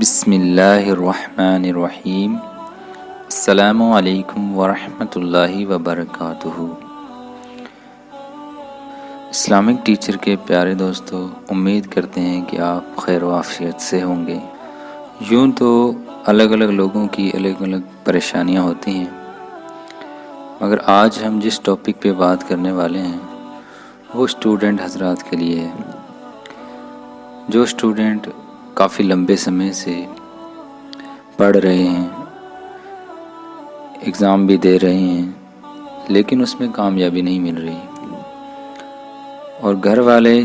بسم اللہ الرحمن الرحیم۔ السلام علیکم ورحمۃ اللہ وبرکاتہ۔ اسلامک ٹیچر کے پیارے دوستو، امید کرتے ہیں کہ آپ خیر و عافیت سے ہوں گے۔ یوں تو الگ الگ لوگوں کی الگ الگ پریشانیاں ہوتی ہیں، مگر آج ہم جس ٹاپک پہ بات کرنے والے ہیں وہ اسٹوڈنٹ حضرات کے لیے ہے، جو اسٹوڈنٹ کافی لمبے سمے سے پڑھ رہے ہیں، اگزام بھی دے رہے ہیں، لیکن اس میں کامیابی نہیں مل رہی، اور گھر والے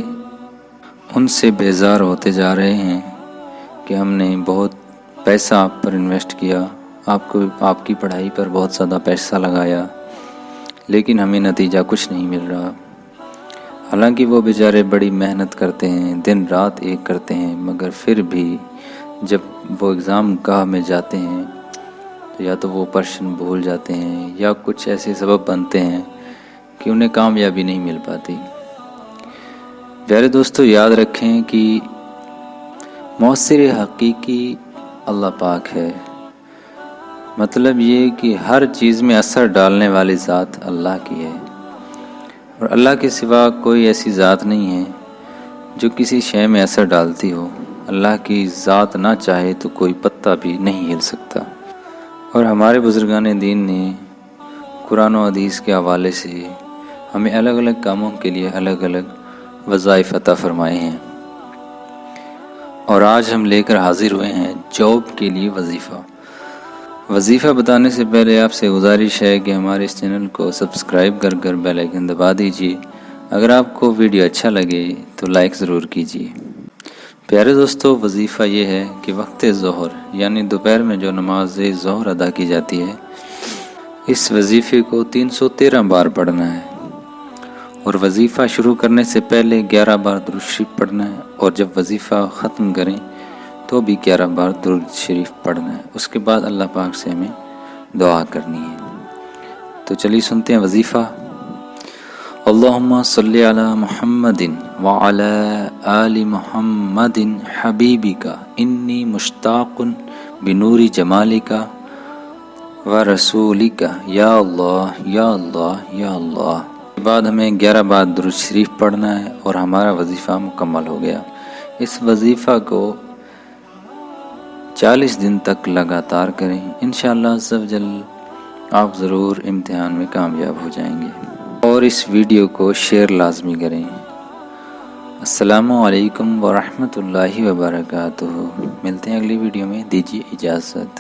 ان سے بیزار ہوتے جا رہے ہیں کہ ہم نے بہت پیسہ آپ پر انویسٹ کیا، آپ کی پڑھائی پر بہت زیادہ پیسہ لگایا، لیکن ہمیں نتیجہ کچھ نہیں مل رہا۔ حالانکہ وہ بیچارے بڑی محنت کرتے ہیں، دن رات ایک کرتے ہیں، مگر پھر بھی جب وہ ایگزام گاہ میں جاتے ہیں تو یا تو وہ پرشن بھول جاتے ہیں یا کچھ ایسے سبب بنتے ہیں کہ انہیں کامیابی نہیں مل پاتی۔ پیارے دوستو، یاد رکھیں کہ مؤثر حقیقی اللہ پاک ہے۔ مطلب یہ کہ ہر چیز میں اثر ڈالنے والی ذات اللہ کی ہے، اور اللہ کے سوا کوئی ایسی ذات نہیں ہے جو کسی شے میں اثر ڈالتی ہو۔ اللہ کی ذات نہ چاہے تو کوئی پتا بھی نہیں ہل سکتا، اور ہمارے بزرگان دین نے قرآن و حدیث کے حوالے سے ہمیں الگ الگ کاموں کے لیے الگ الگ وظائف عطا فرمائے ہیں، اور آج ہم لے کر حاضر ہوئے ہیں جاب کے لیے وظیفہ بتانے سے پہلے آپ سے گزارش ہے کہ ہمارے اس چینل کو سبسکرائب کر بیل آئیکن دبا دیجیے۔ اگر آپ کو ویڈیو اچھا لگے تو لائک ضرور کیجیے۔ پیارے دوستو، وظیفہ یہ ہے کہ وقت ظہر یعنی دوپہر میں جو نماز ظہر ادا کی جاتی ہے، اس وظیفے کو 313 بار پڑھنا ہے، اور وظیفہ شروع کرنے سے پہلے 11 بار درود شریف پڑھنا ہے، اور جب وظیفہ ختم کریں تو بھی 11 بار درود شریف پڑھنا ہے۔ اس کے بعد اللہ پاک سے ہمیں دعا کرنی ہے۔ تو چلیے سنتے ہیں وظیفہ۔ اللہم صلی علی محمد وعلی آل محمد حبیبک انی مشتاق بنور جمالک ورسولک یا اللہ یا اللہ یا اللہ۔ اس کے بعد ہمیں 11 بار درود شریف پڑھنا ہے اور ہمارا وظیفہ مکمل ہو گیا۔ اس وظیفہ کو 40 دن تک لگاتار کریں، انشاءاللہ عز و جل آپ ضرور امتحان میں کامیاب ہو جائیں گے، اور اس ویڈیو کو شیئر لازمی کریں۔ السلام علیکم ورحمۃ اللہ وبرکاتہ۔ ملتے ہیں اگلی ویڈیو میں، دیجیے اجازت۔